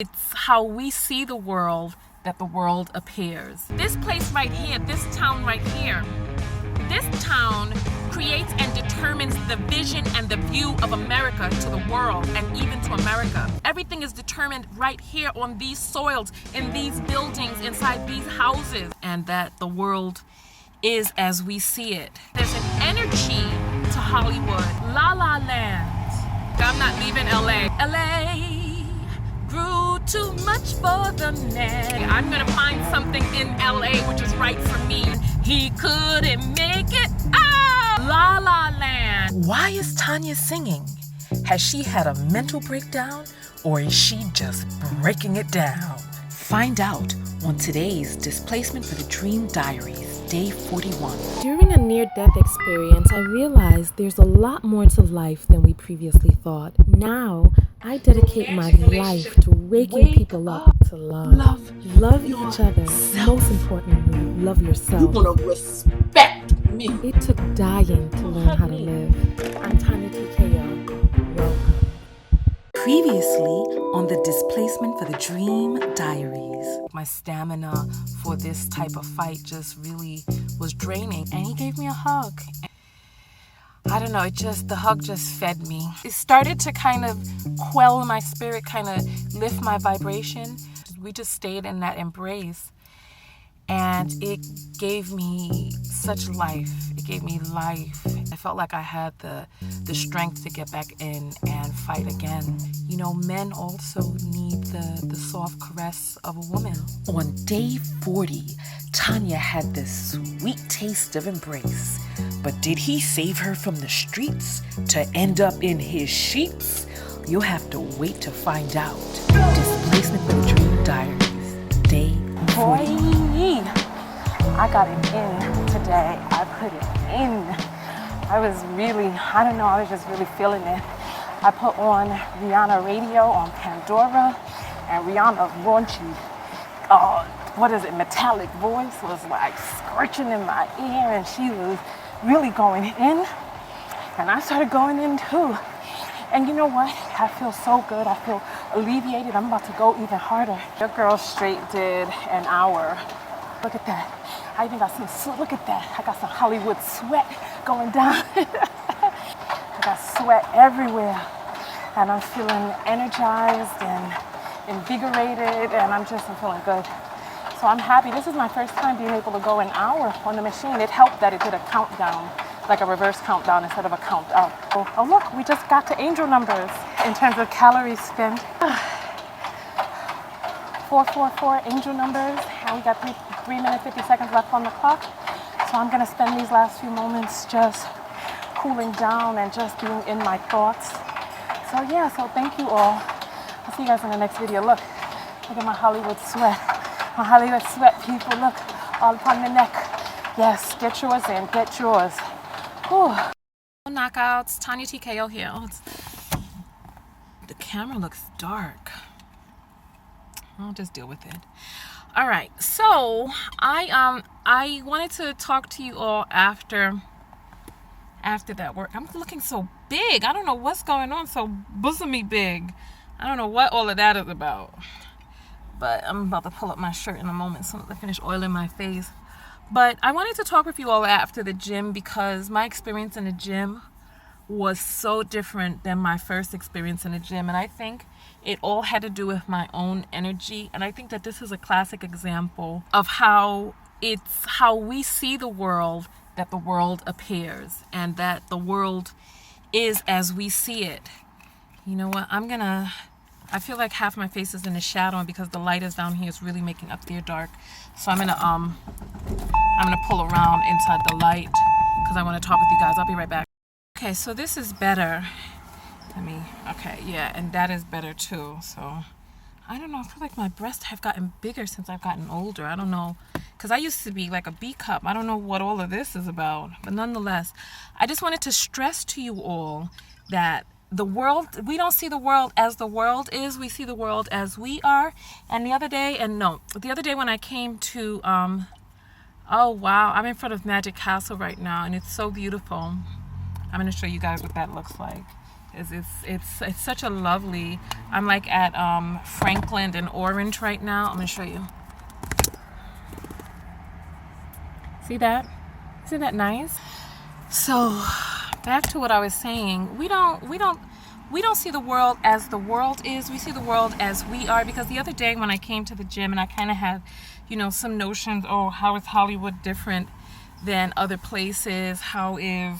It's how we see the world that the world appears. This place right here, this town right here, this town creates and determines the vision and the view of America to the world and even to America. Everything is determined right here on these soils, in these buildings, inside these houses, and that the world is as we see it. There's an energy to Hollywood. La La Land. I'm not leaving LA. LA grew too much for the man. I'm gonna find something in LA which is right for me. He couldn't make it out. La La Land. Why is Tanya singing? Has she had a mental breakdown, or is she just breaking it down? Find out on today's Displacement for the Dream Diaries, Day 41. During a near-death experience, I realized there's a lot more to life than we previously thought. Now, I dedicate my life to waking people up to love. Love each other. Most importantly, love yourself. You're gonna respect me. It took dying to learn how to live. I'm TonyaTko. Welcome. Previously on the Displacement for the Dream Diaries. My stamina for this type of fight just really was draining, and he gave me a hug. I don't know, the hug just fed me. It started to kind of quell my spirit, kind of lift my vibration. We just stayed in that embrace, and it gave me such life. It gave me life. I felt like I had the strength to get back in and fight again. You know, men also need the soft caress of a woman. On day 40, Tanya had this sweet taste of embrace. But did he save her from the streets to end up in his sheets? You'll have to wait to find out. Displacement for the Dream Diaries, day 40. Boy, I got it in today. I put it in. I was just really feeling it. I put on Rihanna radio on Pandora, and Rihanna's raunchy, metallic voice was like scorching in my ear, and she was really going in, and I started going in too. And you know what? I feel so good. I feel alleviated. I'm about to go even harder. Your girl straight did an hour. Look at that. I even got some, look at that. I got some Hollywood sweat going down. I got sweat everywhere. And I'm feeling energized and invigorated, and I'm feeling good. So I'm happy. This is my first time being able to go an hour on the machine. It helped that it did a countdown, like a reverse countdown instead of a count up. Oh look, we just got to angel numbers in terms of calories spent. 444 angel numbers, and we got 3 minutes 50 seconds left on the clock. So I'm gonna spend these last few moments just cooling down and just being in my thoughts. So yeah, so thank you all. I'll see you guys in the next video. Look at my Hollywood sweat. My Hollywood sweat, people, look, all upon the neck. Yes, get yours in, get yours. Whew. Knockouts, TonyaTko here. The camera looks dark. I'll just deal with it. All right, so I wanted to talk to you all after that work. I'm looking so big. I don't know what's going on, so bosomy big. I don't know what all of that is about. But I'm about to pull up my shirt in a moment so I finish oiling my face. But I wanted to talk with you all after the gym because my experience in the gym was so different than my first experience in the gym. And I think it all had to do with my own energy. And I think that this is a classic example of how we see the world that the world appears, and that the world is as we see it. You know what? I feel like half my face is in the shadow, and because the light is down here, it's really making up there dark. So I'm gonna pull around inside the light because I want to talk with you guys. I'll be right back. Okay, so this is better. Okay, yeah, and that is better too. So I don't know. I feel like my breasts have gotten bigger since I've gotten older. I don't know, because I used to be like a B cup. I don't know what all of this is about, but nonetheless, I just wanted to stress to you all that the world, we don't see the world as the world is. We see the world as we are. And the other day when I came to, oh wow, I'm in front of Magic Castle right now, and it's so beautiful. I'm going to show you guys what that looks like. It's such a lovely. I'm like at Franklin and Orange right now. I'm gonna show you. See that? Isn't that nice? So back to what I was saying. We don't see the world as the world is. We see the world as we are. Because the other day when I came to the gym and I kind of had, some notions. Oh, how is Hollywood different than other places? How is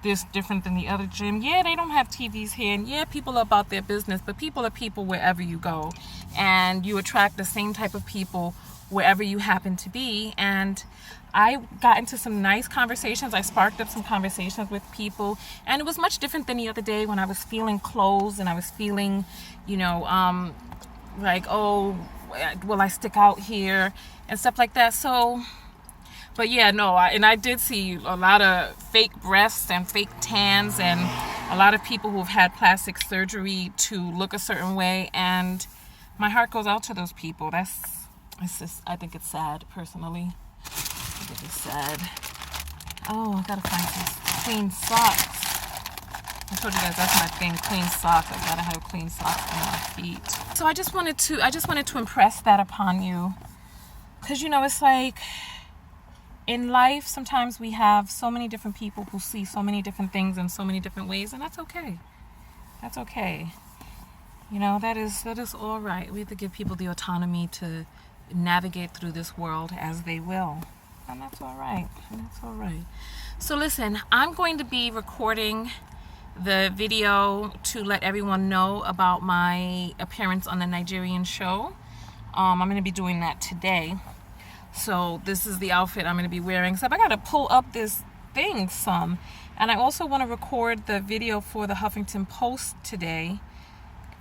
this different than the other gym? Yeah, they don't have TVs here, and yeah, people are about their business, but people are people wherever you go, and you attract the same type of people wherever you happen to be. And I got into some nice conversations. I sparked up some conversations with people, and it was much different than the other day when I was feeling closed and I was feeling, like, oh, will I stick out here and stuff like that. So, but yeah, no, I did see a lot of fake breasts and fake tans and a lot of people who have had plastic surgery to look a certain way, and my heart goes out to those people. I think it's sad, personally. I think it's sad. Oh, I gotta find some clean socks. I told you guys that's my thing, clean socks. I gotta have clean socks on my feet. So I just wanted to impress that upon you, because it's like, in life, sometimes we have so many different people who see so many different things in so many different ways, and that's okay. That's okay. That is all right. We have to give people the autonomy to navigate through this world as they will, and that's all right. So listen, I'm going to be recording the video to let everyone know about my appearance on the Nigerian show. I'm going to be doing that today. So this is the outfit I'm going to be wearing. So I got to pull up this thing some. And I also want to record the video for the Huffington Post today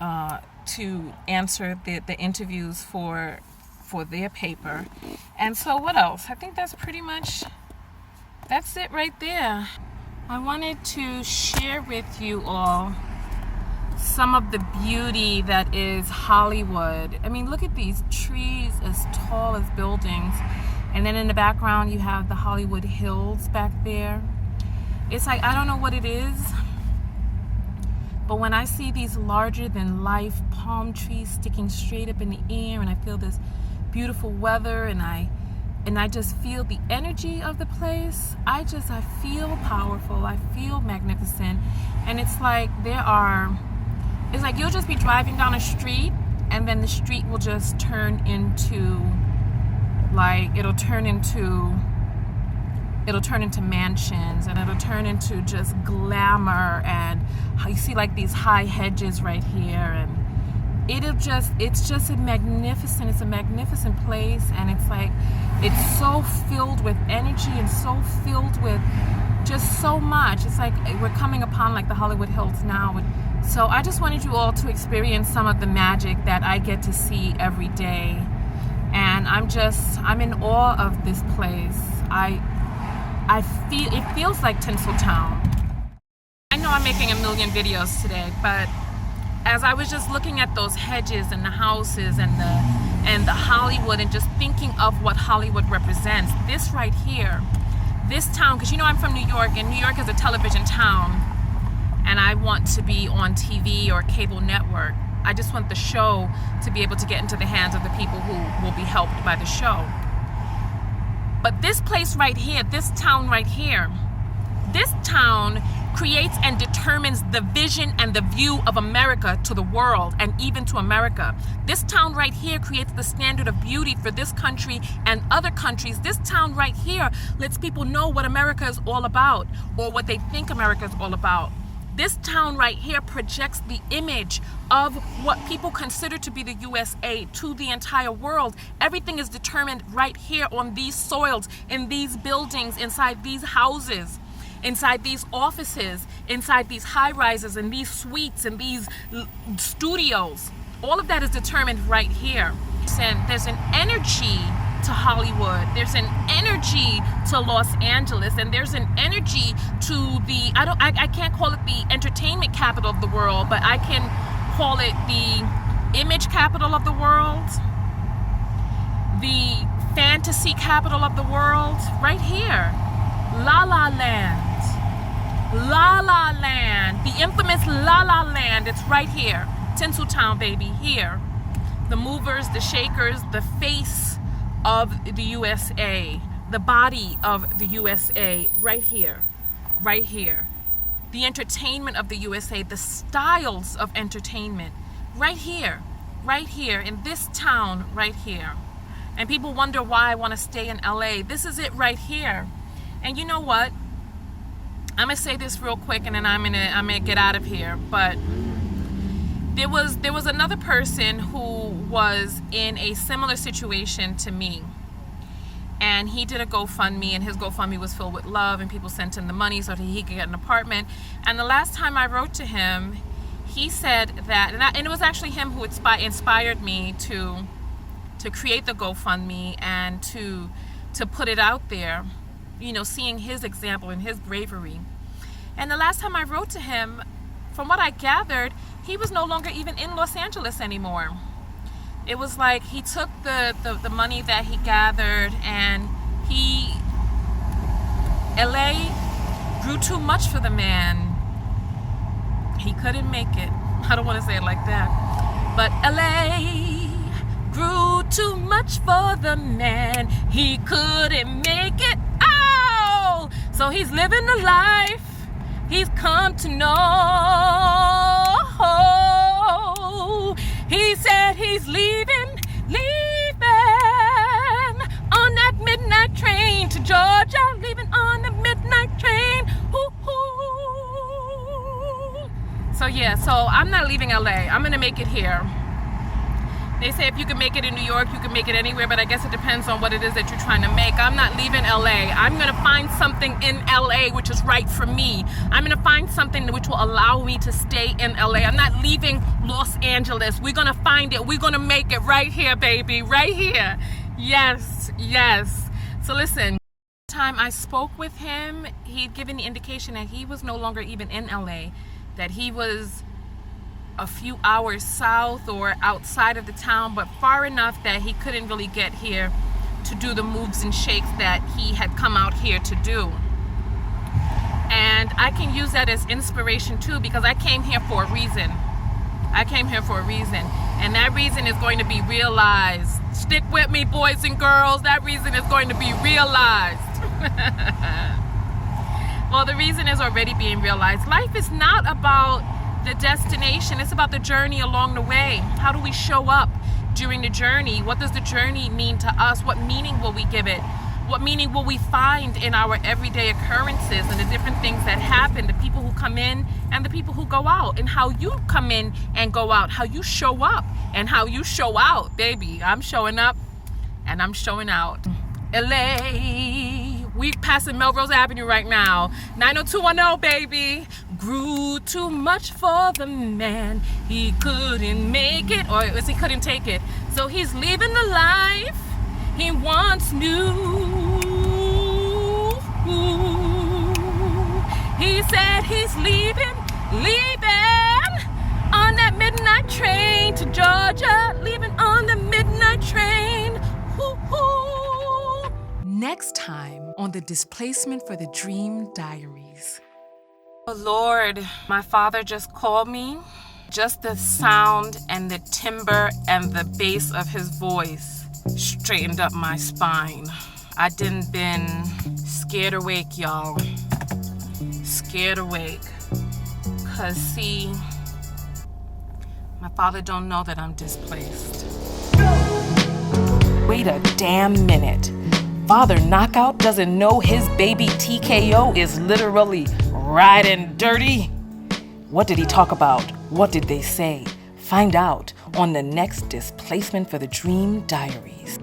to answer the interviews for their paper. And so what else? I think that's it right there. I wanted to share with you all some of the beauty that is Hollywood. I mean, look at these trees as tall as buildings. And then in the background, you have the Hollywood Hills back there. It's like, I don't know what it is, but when I see these larger than life palm trees sticking straight up in the air, and I feel this beautiful weather, and I just feel the energy of the place, I feel powerful. I feel magnificent. And it's like you'll just be driving down a street, and then the street will just turn into it'll turn into mansions, and it'll turn into just glamour, and you see like these high hedges right here, and it's just a magnificent place. And it's so filled with energy and so filled with just so much. It's like we're coming upon like the Hollywood Hills now. So I just wanted you all to experience some of the magic that I get to see every day. And I'm in awe of this place. It feels like Tinseltown. I know I'm making a million videos today, but as I was just looking at those hedges and the houses and the Hollywood, and just thinking of what Hollywood represents, this right here, this town, because I'm from New York, and New York is a television town, and I want to be on TV or cable network. I just want the show to be able to get into the hands of the people who will be helped by the show. But this place right here, this town right here, this town creates and determines the vision and the view of America to the world, and even to America. This town right here creates the standard of beauty for this country and other countries. This town right here lets people know what America is all about, or what they think America is all about. This town right here projects the image of what people consider to be the USA to the entire world. Everything is determined right here on these soils, in these buildings, inside these houses, inside these offices, inside these high-rises, and these suites, and these studios. All of that is determined right here. And there's an energy to Hollywood, there's an energy to Los Angeles, and there's an energy to I can't call it the entertainment capital of the world, but I can call it the image capital of the world, the fantasy capital of the world, right here. La La Land. La La Land, the infamous La La Land. It's right here. Tinseltown, baby, here. The movers, the shakers, the face of the USA, the body of the USA, right here, right here. The entertainment of the USA, the styles of entertainment, right here in this town, right here. And people wonder why I want to stay in LA. This is it right here. And you know what? I'm gonna say this real quick, and then I'm gonna get out of here. But there was another person who was in a similar situation to me, and he did a GoFundMe, and his GoFundMe was filled with love, and people sent him the money so that he could get an apartment. And the last time I wrote to him, he said that, and it was actually him who inspired me to create the GoFundMe and to put it out there. You know, seeing his example and his bravery. And the last time I wrote to him, from what I gathered, he was no longer even in Los Angeles anymore. It was like he took the money that he gathered, and LA grew too much for the man. He couldn't make it. I don't want to say it like that. But LA grew too much for the man. He couldn't make it. So he's living the life he's come to know. He said he's leaving on that midnight train to Georgia, leaving on the midnight train. Ooh. So yeah, so I'm not leaving LA. I'm gonna make it here. They say if you can make it in New York, you can make it anywhere, but I guess it depends on what it is that you're trying to make. I'm not leaving LA. I'm going to find something in LA which is right for me. I'm going to find something which will allow me to stay in LA. I'm not leaving Los Angeles. We're going to find it. We're going to make it right here, baby. Right here. Yes, yes. So listen, time I spoke with him, he'd given the indication that he was no longer even in LA, that he was a few hours south or outside of the town, but far enough that he couldn't really get here to do the moves and shakes that he had come out here to do. And I can use that as inspiration too, because I came here for a reason. And that reason is going to be realized. Stick with me, boys and girls. That reason is going to be realized. Well, the reason is already being realized. Life is not about the destination, it's about the journey along the way. How do we show up during the journey? What does the journey mean to us? What meaning will we give it? What meaning will we find in our everyday occurrences and the different things that happen, the people who come in and the people who go out, and how you come in and go out, how you show up and how you show out, baby. I'm showing up and I'm showing out. LA, we passing Melrose Avenue right now. 90210, baby. Grew too much for the man. He couldn't make it, or he couldn't take it. So he's leaving the life he once knew. He said he's leaving on that midnight train to Georgia, leaving on the midnight train. Next time on the Displacement for the Dream Diaries. Oh Lord, my father just called me. Just the sound and the timbre and the bass of his voice straightened up my spine. I didn't been scared awake, y'all. Scared awake. 'Cause see, my father don't know that I'm displaced. Wait a damn minute. Father Knockout doesn't know his baby TKO is literally riding dirty? What did he talk about? What did they say? Find out on the next Displacement for the Dream Diaries.